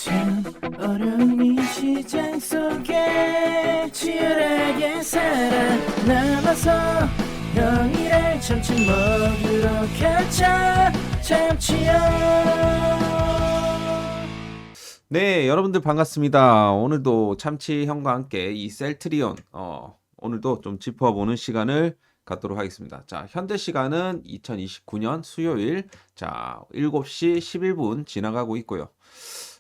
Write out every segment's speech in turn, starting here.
참 어려운 이 시장 속에 치열하게 살아남아서 너희를 참치 먹으러 가자 참치요. 네, 여러분들 반갑습니다. 오늘도 참치 형과 함께 이 셀트리온 오늘도 좀 짚어보는 시간을 갖도록 하겠습니다. 자, 현재 시간은 2029년 수요일, 자, 7시 11분 지나가고 있고요.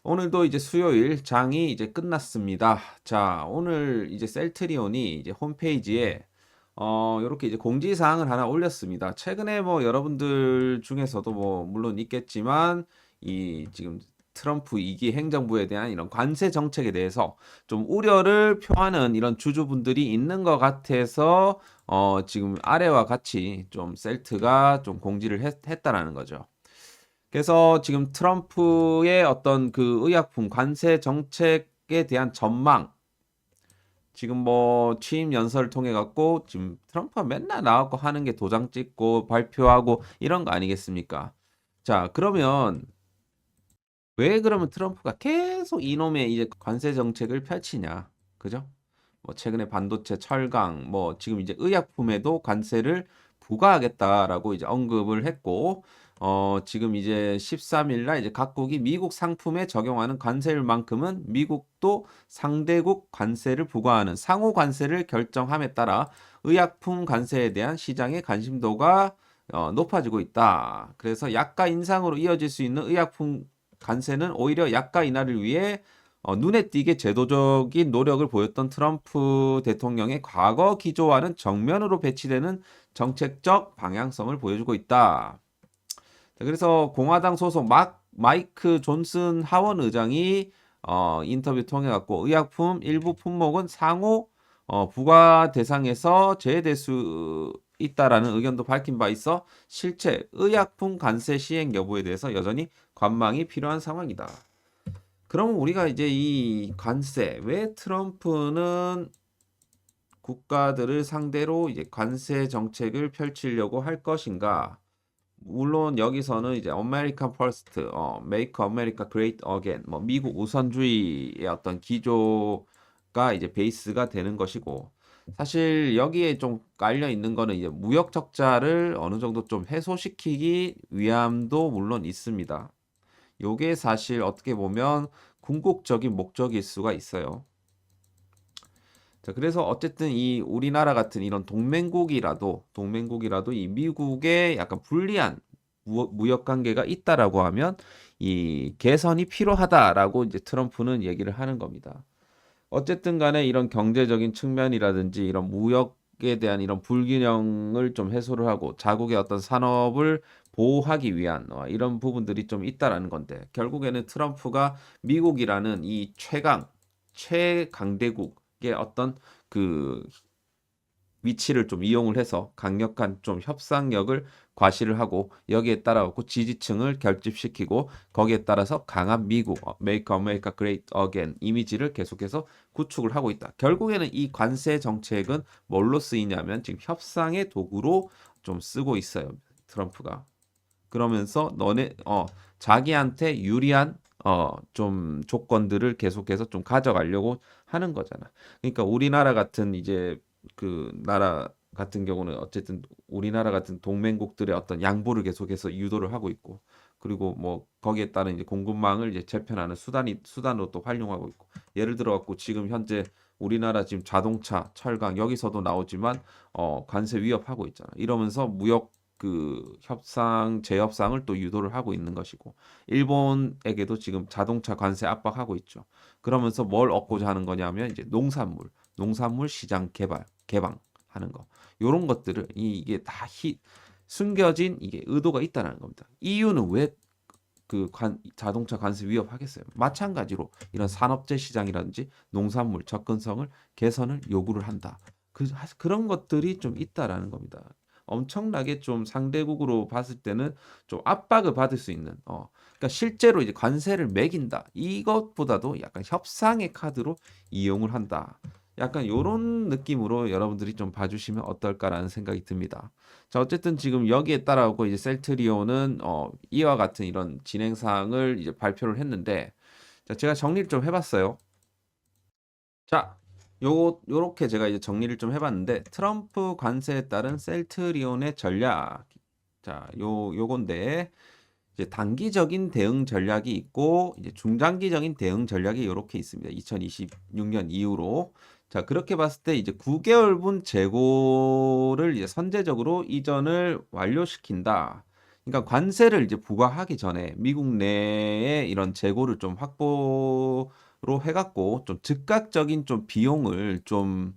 오늘도 이제 수요일 장이 이제 끝났습니다. 자, 오늘 이제 셀트리온이 이제 홈페이지에 요렇게 이제 공지사항을 하나 올렸습니다. 최근에 뭐 여러분들 중에서도 뭐 물론 있겠지만 이 지금 트럼프 2기 행정부에 대한 이런 관세 정책에 대해서 좀 우려를 표하는 이런 주주분들이 있는 것 같아서 지금 아래와 같이 좀 셀트가 좀 공지를 했다라는 거죠. 그래서 지금 트럼프의 어떤 그 의약품 관세 정책에 대한 전망, 지금 뭐 취임 연설을 통해 갖고 지금 트럼프가 맨날 나와갖고 하는 게 도장 찍고 발표하고 이런 거 아니겠습니까? 자, 그러면 왜 그러면 트럼프가 계속 이놈의 이제 관세 정책을 펼치냐? 그죠? 뭐 최근에 반도체, 철강, 뭐 지금 이제 의약품에도 관세를 부과하겠다라고 이제 언급을 했고, 지금 이제 13일 날 이제 각국이 미국 상품에 적용하는 관세율만큼은 미국도 상대국 관세를 부과하는 상호 관세를 결정함에 따라 의약품 관세에 대한 시장의 관심도가 높아지고 있다. 그래서 약가 인상으로 이어질 수 있는 의약품 관세는 오히려 약가 인하를 위해 눈에 띄게 제도적인 노력을 보였던 트럼프 대통령의 과거 기조와는 정면으로 배치되는 정책적 방향성을 보여주고 있다. 그래서 공화당 소속 마이크 존슨 하원 의장이 인터뷰 통해 갖고 의약품 일부 품목은 상호 부과 대상에서 제외될 수 있다라는 의견도 밝힌 바 있어 실제 의약품 관세 시행 여부에 대해서 여전히 관망이 필요한 상황이다. 그러면 우리가 이제 이 관세, 왜 트럼프는 국가들을 상대로 이제 관세 정책을 펼치려고 할 것인가? 물론 여기서는 이제 American First, Make America Great Again, 뭐 미국 우선주의의 어떤 기조가 이제 베이스가 되는 것이고, 사실 여기에 좀 깔려 있는 거는 이제 무역 적자를 어느 정도 좀 해소시키기 위함도 물론 있습니다. 요게 사실 어떻게 보면 궁극적인 목적일 수가 있어요. 자, 그래서 어쨌든 이 우리나라 같은 이런 동맹국이라도 이 미국에 약간 불리한 무역 관계가 있다라고 하면 이 개선이 필요하다라고 이제 트럼프는 얘기를 하는 겁니다. 어쨌든 간에 이런 경제적인 측면이라든지 이런 무역에 대한 이런 불균형을 좀 해소를 하고 자국의 어떤 산업을 보호하기 위한 이런 부분들이 좀 있다라는 건데, 결국에는 트럼프가 미국이라는 이 최강대국의 어떤 그 위치를 좀 이용을 해서 강력한 좀 협상력을 과시를 하고 여기에 따라서 지지층을 결집시키고 거기에 따라서 강한 미국 Make America Great Again 이미지를 계속해서 구축을 하고 있다. 결국에는 이 관세 정책은 뭘로 쓰이냐면 지금 협상의 도구로 좀 쓰고 있어요. 트럼프가. 그러면서 자기한테 유리한 좀 조건들을 계속해서 좀 가져가려고 하는 거잖아. 그러니까 우리나라 같은 이제 그 나라 같은 경우는 어쨌든 우리나라 같은 동맹국들의 어떤 양보를 계속해서 유도를 하고 있고, 그리고 뭐 거기에 따른 이제 공급망을 이제 재편하는 수단으로 또 활용하고 있고, 예를 들어 갖고 지금 현재 우리나라 지금 자동차, 철강 여기서도 나오지만 관세 위협하고 있잖아. 이러면서 무역 그 재협상을 또 유도를 하고 있는 것이고, 일본에게도 지금 자동차 관세 압박하고 있죠. 그러면서 뭘 얻고자 하는 거냐면 이제 농산물 시장 개방하는 거. 요런 것들을 이게 다 숨겨진 이게 의도가 있다는 겁니다. 이유는 왜 자동차 관세 위협하겠어요? 마찬가지로 이런 산업재 시장이라든지 농산물 접근성을 개선을 요구를 한다. 그런 것들이 좀 있다라는 겁니다. 엄청나게 좀 상대국으로 봤을 때는 좀 압박을 받을 수 있는, 그러니까 실제로 이제 관세를 매긴다. 이것보다도 약간 협상의 카드로 이용을 한다. 약간 요런 느낌으로 여러분들이 좀 봐주시면 어떨까라는 생각이 듭니다. 자, 어쨌든 지금 여기에 따라오고 이제 셀트리온은 이와 같은 이런 진행 사항을 이제 발표를 했는데, 자, 제가 정리를 좀 해봤어요. 자, 요렇게 제가 이제 정리를 좀 해봤는데, 트럼프 관세에 따른 셀트리온의 전략. 자, 요건데, 이제 단기적인 대응 전략이 있고, 이제 중장기적인 대응 전략이 요렇게 있습니다. 2026년 이후로. 자, 그렇게 봤을 때 이제 9개월분 재고를 이제 선제적으로 이전을 완료시킨다. 그러니까 관세를 이제 부과하기 전에 미국 내에 이런 재고를 좀 확보로 해갖고 좀 즉각적인 좀 비용을 좀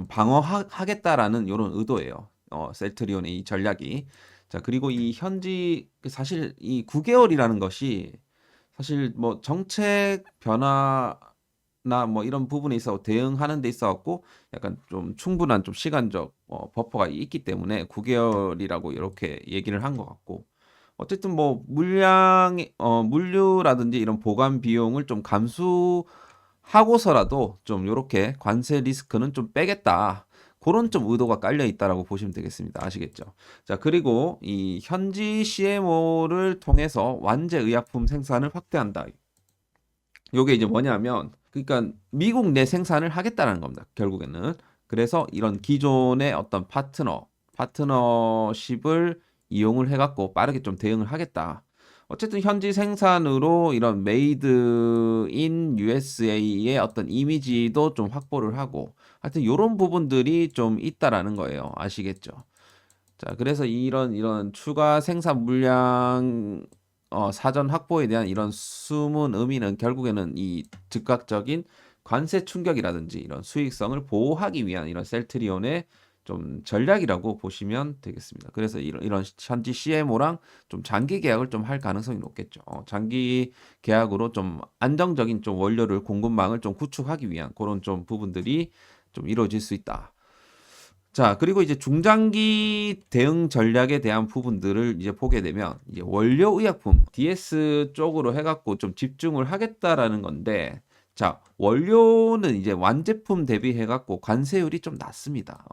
방어하겠다라는 이런 의도예요. 셀트리온의 이 전략이. 자, 그리고 이 현지 사실 이 9개월이라는 것이 사실 뭐 정책 변화나 뭐 이런 부분에 있어 대응하는 데 있어 갖고 약간 좀 충분한 좀 시간적 버퍼가 있기 때문에 9개월이라고 이렇게 얘기를 한 것 같고 어쨌든 뭐 물류라든지 이런 보관 비용을 좀 감수하고서라도 좀 요렇게 관세 리스크는 좀 빼겠다. 그런 좀 의도가 깔려 있다라고 보시면 되겠습니다. 아시겠죠? 자, 그리고 이 현지 CMO를 통해서 완제 의약품 생산을 확대한다. 요게 이제 뭐냐면 그러니까 미국 내 생산을 하겠다는 겁니다. 결국에는. 그래서 이런 기존의 어떤 파트너십을 이용을 해갖고 빠르게 좀 대응을 하겠다. 어쨌든 현지 생산으로 이런 메이드 인 USA의 어떤 이미지도 좀 확보를 하고 하여튼 이런 부분들이 좀 있다라는 거예요. 아시겠죠? 자, 그래서 이런 추가 생산 물량 사전 확보에 대한 이런 숨은 의미는 결국에는 이 즉각적인 관세 충격이라든지 이런 수익성을 보호하기 위한 이런 셀트리온의 좀 전략이라고 보시면 되겠습니다. 그래서 이런 현지 CMO랑 좀 장기 계약을 좀 할 가능성이 높겠죠. 장기 계약으로 좀 안정적인 좀 원료를 공급망을 좀 구축하기 위한 그런 좀 부분들이 좀 이루어질 수 있다. 자, 그리고 이제 중장기 대응 전략에 대한 부분들을 이제 보게 되면 이제 원료 의약품 DS 쪽으로 해갖고 좀 집중을 하겠다라는 건데, 자, 원료는 이제 완제품 대비해갖고 관세율이 좀 낮습니다.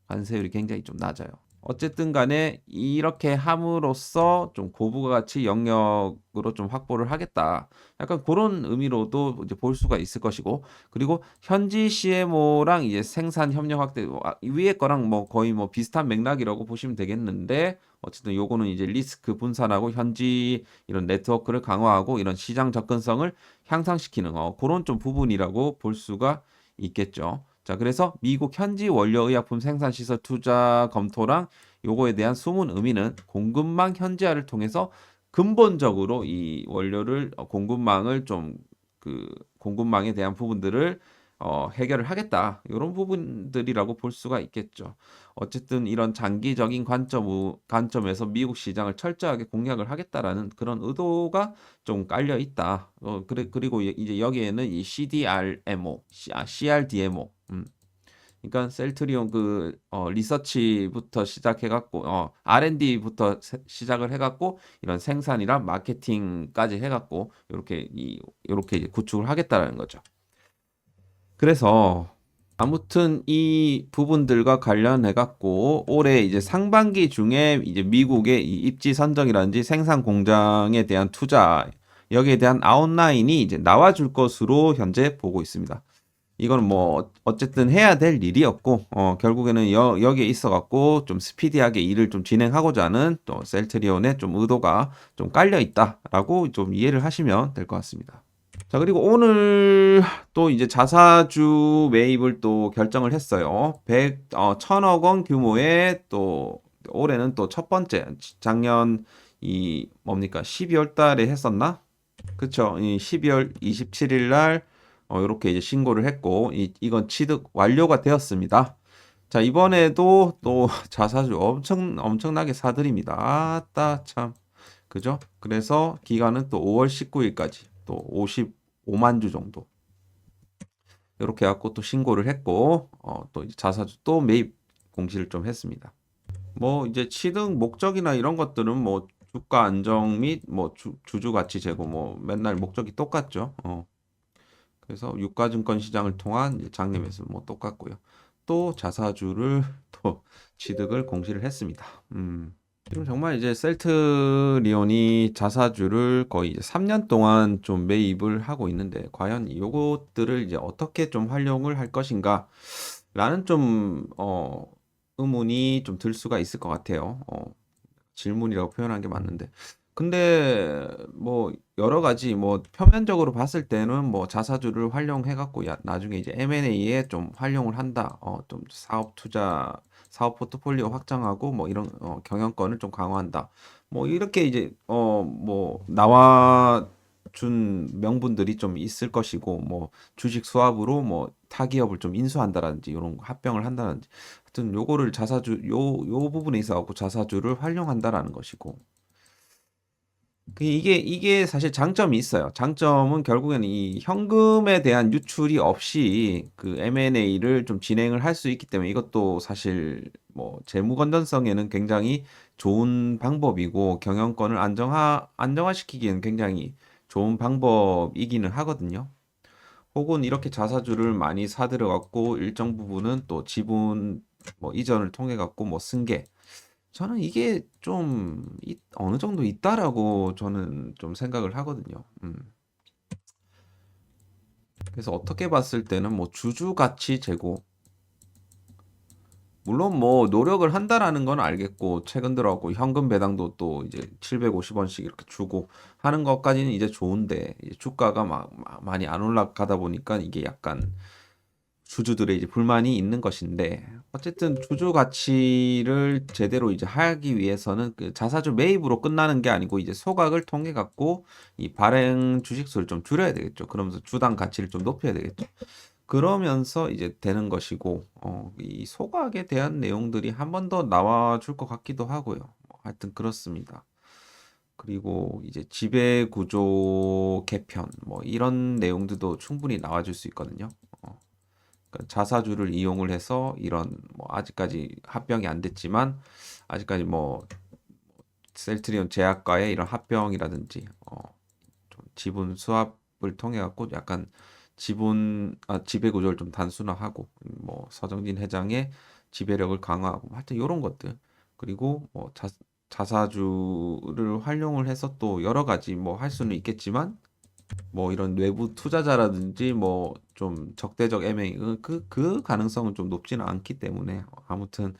관세율이 굉장히 좀 낮아요. 어쨌든 간에 이렇게 함으로써 좀 고부가치 영역으로 좀 확보를 하겠다. 약간 그런 의미로도 이제 볼 수가 있을 것이고, 그리고 현지 CMO랑 이제 생산 협력 확대, 위에 거랑 뭐 거의 뭐 비슷한 맥락이라고 보시면 되겠는데, 어쨌든 요거는 이제 리스크 분산하고 현지 이런 네트워크를 강화하고 이런 시장 접근성을 향상시키는 그런 좀 부분이라고 볼 수가 있겠죠. 자, 그래서 미국 현지 원료의약품 생산 시설 투자 검토랑 요거에 대한 숨은 의미는 공급망 현지화를 통해서 근본적으로 이 원료를 공급망을 좀 그 공급망에 대한 부분들을 해결을 하겠다. 이런 부분들이라고 볼 수가 있겠죠. 어쨌든 이런 장기적인 관점에서 미국 시장을 철저하게 공략을 하겠다라는 그런 의도가 좀 깔려 있다. 그리고 이제 여기에는 이 CRDMO, 그러니까 셀트리온 리서치부터 시작해갖고 R&D부터 시작을 해갖고 이런 생산이랑 마케팅까지 해갖고 이렇게 이제 구축을 하겠다라는 거죠. 그래서 아무튼 이 부분들과 관련해 갖고 올해 이제 상반기 중에 이제 미국의 이 입지 선정이라든지 생산 공장에 대한 투자 여기에 대한 아웃라인이 이제 나와줄 것으로 현재 보고 있습니다. 이거는 뭐 어쨌든 해야 될 일이었고 결국에는 여기에 있어 갖고 좀 스피디하게 일을 좀 진행하고자 하는 또 셀트리온의 좀 의도가 좀 깔려 있다라고 좀 이해를 하시면 될 것 같습니다. 자, 그리고 오늘 또 이제 자사주 매입을 또 결정을 했어요. 1000억 원 규모의 또 올해는 또 첫 번째 작년 이 뭡니까 12월 달에 했었나? 그쵸? 이 12월 27일 날 이렇게 이제 신고를 했고 이건 취득 완료가 되었습니다. 자, 이번에도 또 자사주 엄청나게 사드립니다. 아따 참. 그죠? 그래서 기간은 또 5월 19일까지 또 55만 주 정도 이렇게 해갖고 또 신고를 했고 또 이제 자사주 또 매입 공시를 좀 했습니다. 뭐 이제 취득 목적이나 이런 것들은 뭐 주가 안정 및 뭐 주주 가치 제고 뭐 맨날 목적이 똑같죠. 그래서 유가증권 시장을 통한 이제 장래 매수 뭐 똑같고요. 또 자사주를 또 취득을 공시를 했습니다. 지금 정말 이제 셀트리온이 자사주를 거의 이제 3년 동안 좀 매입을 하고 있는데 과연 요것들을 이제 어떻게 좀 활용을 할 것인가 라는 좀 의문이 좀 들 수가 있을 것 같아요. 질문이라고 표현한 게 맞는데. 근데 뭐 여러 가지 뭐 표면적으로 봤을 때는 뭐 자사주를 활용해 갖고 나중에 이제 M&A에 좀 활용을 한다. 좀 사업 투자, 사업 포트폴리오 확장하고 뭐 이런 경영권을 좀 강화한다. 뭐 이렇게 이제 뭐 나와 준 명분들이 좀 있을 것이고 뭐 주식 수합으로 뭐 타기업을 좀 인수한다라든지 이런 합병을 한다든지 하여튼 요거를 자사주 요 부분에 있어 갖고 자사주를 활용한다라는 것이고 이게 사실 장점이 있어요. 장점은 결국에는 이 현금에 대한 유출이 없이 그 M&A를 좀 진행을 할 수 있기 때문에 이것도 사실 뭐 재무 건전성에는 굉장히 좋은 방법이고 경영권을 안정화시키기에는 굉장히 좋은 방법이기는 하거든요. 혹은 이렇게 자사주를 많이 사들여 갖고 일정 부분은 또 지분 뭐 이전을 통해 갖고 뭐 승계 저는 이게 좀 어느 정도 있다라고 저는 좀 생각을 하거든요. 그래서 어떻게 봤을 때는 뭐 주주 가치 제고 물론 뭐 노력을 한다라는 건 알겠고 최근 들어갖고 현금 배당도 또 이제 750원씩 이렇게 주고 하는 것까지는 이제 좋은데 이제 주가가 많이 안 올라가다 보니까 이게 약간 주주들의 이제 불만이 있는 것인데 어쨌든 주주 가치를 제대로 이제 하기 위해서는 그 자사주 매입으로 끝나는 게 아니고 이제 소각을 통해 갖고 이 발행 주식수를 좀 줄여야 되겠죠. 그러면서 주당 가치를 좀 높여야 되겠죠. 그러면서 이제 되는 것이고 이 소각에 대한 내용들이 한 번 더 나와 줄 것 같기도 하고요. 뭐 하여튼 그렇습니다. 그리고 이제 지배 구조 개편 뭐 이런 내용들도 충분히 나와 줄 수 있거든요. 그러니까 자사주를 이용을 해서 이런 뭐 아직까지 합병이 안 됐지만 아직까지 뭐 셀트리온 제약과의 이런 합병이라든지 좀 지분 수합을 통해 갖고 약간 지배 구조를 좀 단순화하고 뭐 서정진 회장의 지배력을 강화하고 뭐 하여튼 이런 것들 그리고 뭐 자사주를 활용을 해서 또 여러 가지 뭐 할 수는 있겠지만 뭐 이런 외부 투자자라든지 뭐 좀 적대적 M&A 그 가능성은 좀 높지는 않기 때문에 아무튼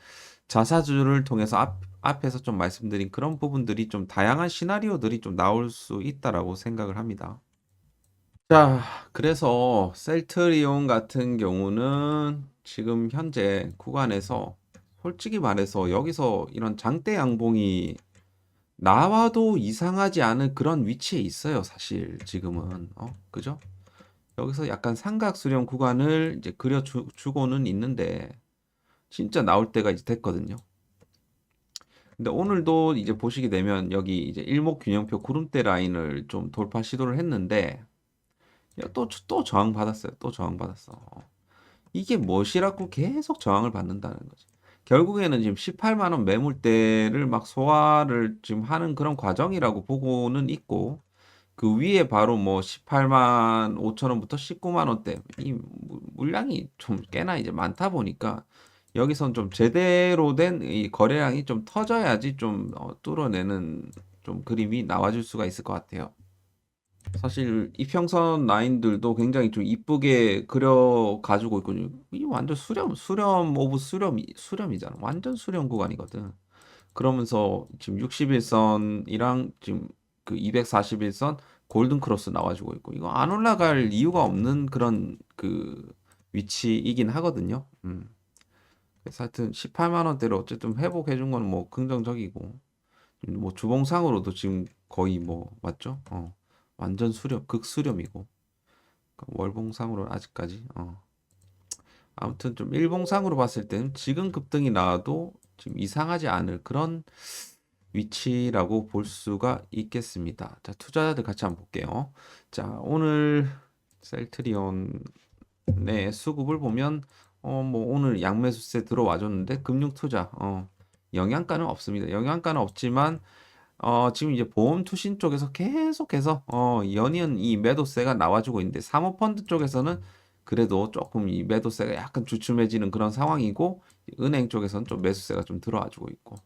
자사주를 통해서 앞에서 좀 말씀드린 그런 부분들이 좀 다양한 시나리오들이 좀 나올 수 있다라고 생각을 합니다. 자, 그래서 셀트리온 같은 경우는 지금 현재 구간에서 솔직히 말해서 여기서 이런 장대 양봉이 나와도 이상하지 않은 그런 위치에 있어요, 사실 지금은. 그죠? 여기서 약간 삼각수렴 구간을 이제 그려주고는 있는데 진짜 나올 때가 이제 됐거든요. 근데 오늘도 이제 보시게 되면 여기 이제 일목균형표 구름대 라인을 좀 돌파 시도를 했는데 또 저항 받았어요. 또 저항 받았어. 이게 무엇이라고 계속 저항을 받는다는 거지. 결국에는 지금 18만 원 매물대를 막 소화를 지금 하는 그런 과정이라고 보고는 있고 그 위에 바로 뭐 18만 5천 원부터 19만 원대 이 물량이 좀 꽤나 이제 많다 보니까 여기선 좀 제대로 된 이 거래량이 좀 터져야지 좀 뚫어내는 좀 그림이 나와줄 수가 있을 것 같아요. 사실 이평선 라인들도 굉장히 좀 이쁘게 그려 가지고 있거든요. 이 완전 수렴 오브 수렴이잖아. 완전 수렴 구간이거든. 그러면서 지금 61선이랑 지금 그 241선 골든 크로스 나와주고 있고 이거 안 올라갈 이유가 없는 그런 그 위치이긴 하거든요. 그래서 하여튼 18만 원대를 어쨌든 회복해 준 건 뭐 긍정적이고 뭐 주봉상으로도 지금 거의 뭐 맞죠? 완전 수렴 극수렴이고 그러니까 월봉상으로는 아직까지 아무튼 좀 일봉상으로 봤을 때는 지금 급등이 나와도 지금 이상하지 않을 그런 위치라고 볼 수가 있겠습니다. 자, 투자자들 같이 한번 볼게요. 자, 오늘 셀트리온의 수급을 보면 뭐 오늘 양매수세 들어와 줬는데 금융 투자 영양가는 없습니다. 영양가는 없지만 지금 이제 보험 투신 쪽에서 계속해서 연이은 이 매도세가 나와주고 있는데 사모펀드 쪽에서는 그래도 조금 이 매도세가 약간 주춤해지는 그런 상황이고 은행 쪽에서는 좀 매수세가 좀 들어와주고 있고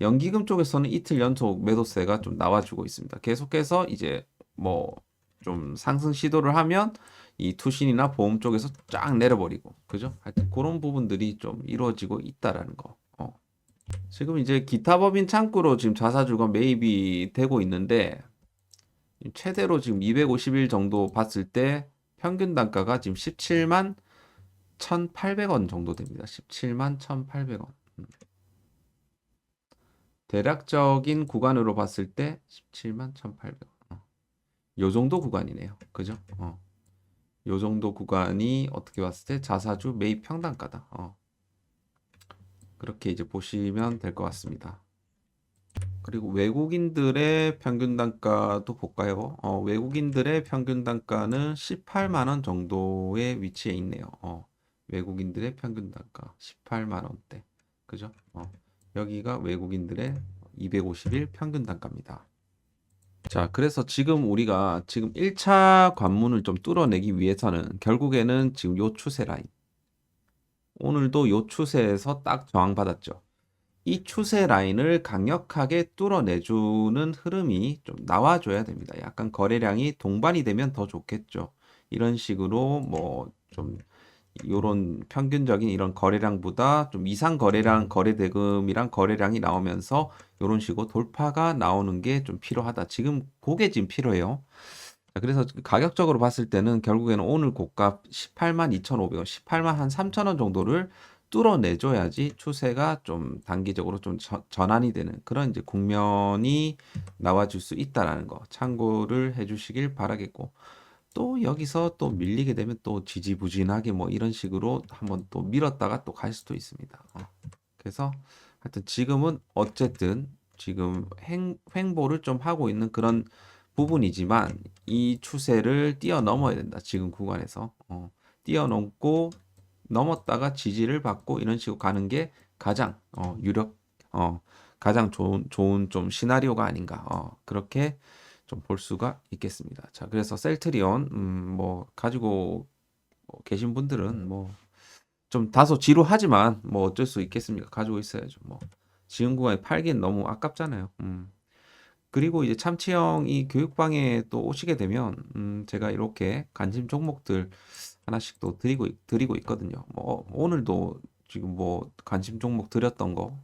연기금 쪽에서는 이틀 연속 매도세가 좀 나와주고 있습니다. 계속해서 이제 뭐 좀 상승 시도를 하면 이 투신이나 보험 쪽에서 쫙 내려버리고, 그죠? 하여튼 그런 부분들이 좀 이루어지고 있다라는 거. 지금 이제 기타 법인 창구로 지금 자사주가 매입이 되고 있는데, 최대로 지금 250일 정도 봤을 때 평균 단가가 지금 17만 1,800원 정도 됩니다. 17만 1,800원. 대략적인 구간으로 봤을 때 17만 1,800원. 요 정도 구간이네요. 그죠? 요 정도 구간이 어떻게 봤을 때 자사주 매입 평단가다. 그렇게 이제 보시면 될 것 같습니다. 그리고 외국인들의 평균 단가도 볼까요? 외국인들의 평균 단가는 18만 원 정도의 위치에 있네요. 외국인들의 평균 단가 18만 원대. 그죠? 여기가 외국인들의 250일 평균 단가입니다. 자, 그래서 지금 우리가 지금 1차 관문을 좀 뚫어내기 위해서는 결국에는 지금 요 추세 라인. 오늘도 요 추세에서 딱 저항받았죠. 이 추세 라인을 강력하게 뚫어내주는 흐름이 좀 나와줘야 됩니다. 약간 거래량이 동반이 되면 더 좋겠죠. 이런 식으로 뭐 좀 요런 평균적인 이런 거래량보다 좀 이상 거래량, 거래 대금이랑 거래량이 나오면서 요런 식으로 돌파가 나오는 게 좀 필요하다. 지금 그게 지금 필요해요. 자, 그래서 가격적으로 봤을 때는 결국에는 오늘 고가 18만 2,500원, 18만 한 3,000원 정도를 뚫어내줘야지 추세가 좀 단기적으로 좀 전환이 되는 그런 이제 국면이 나와줄 수 있다라는 거 참고를 해주시길 바라겠고, 또 여기서 또 밀리게 되면 또 지지부진하게 뭐 이런 식으로 한번 또 밀었다가 또 갈 수도 있습니다. 그래서 하여튼 지금은 어쨌든 지금 횡보를 좀 하고 있는 그런 부분이지만 이 추세를 뛰어넘어야 된다. 지금 구간에서 뛰어넘고 넘었다가 지지를 받고 이런 식으로 가는 게 가장 유력 가장 좋은 좀 시나리오가 아닌가 그렇게 좀 볼 수가 있겠습니다. 자, 그래서 셀트리온 뭐 가지고 계신 분들은 뭐 좀 다소 지루하지만 뭐 어쩔 수 있겠습니까? 가지고 있어야죠. 뭐 지금 구간에 팔기엔 너무 아깝잖아요. 그리고 이제 참치형 이 교육방에 또 오시게 되면 제가 이렇게 관심 종목들 하나씩 또 드리고 있거든요. 뭐 오늘도 지금 뭐 관심 종목 드렸던 거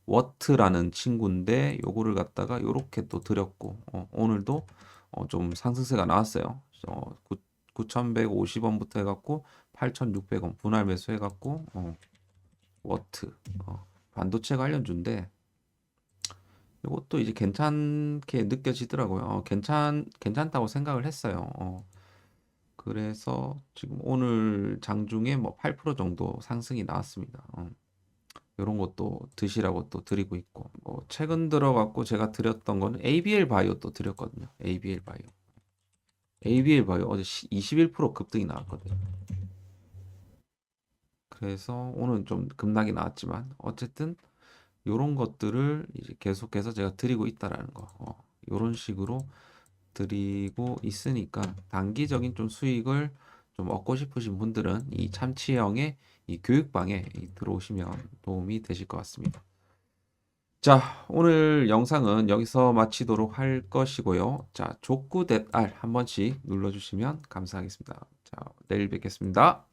워트라는 친구인데 요거를 갖다가 요렇게 또 드렸고 오늘도 좀 상승세가 나왔어요. 9,150원부터 해갖고 8,600원 분할 매수 해갖고 워트 반도체 관련주인데 이것도 이제 괜찮게 느껴지더라고요. 괜찮다고 생각을 했어요. 그래서 지금 오늘 장중에 뭐 8% 정도 상승이 나왔습니다. 이런 것도 드시라고 또 드리고 있고, 뭐 최근 들어갖고 제가 드렸던 거는 ABL 바이오 또 드렸거든요. ABL 바이오. ABL 바이오 어제 21% 급등이 나왔거든요. 그래서 오늘 좀 급락이 나왔지만 어쨌든 이런 것들을 이제 계속해서 제가 드리고 있다라는 거. 이런 식으로 드리고 있으니까 단기적인 좀 수익을 좀 얻고 싶으신 분들은 이 참치형의 이 교육방에 들어오시면 도움이 되실 것 같습니다. 자, 오늘 영상은 여기서 마치도록 할 것이고요. 자, 족구 댓알 한 번씩 눌러주시면 감사하겠습니다. 자, 내일 뵙겠습니다.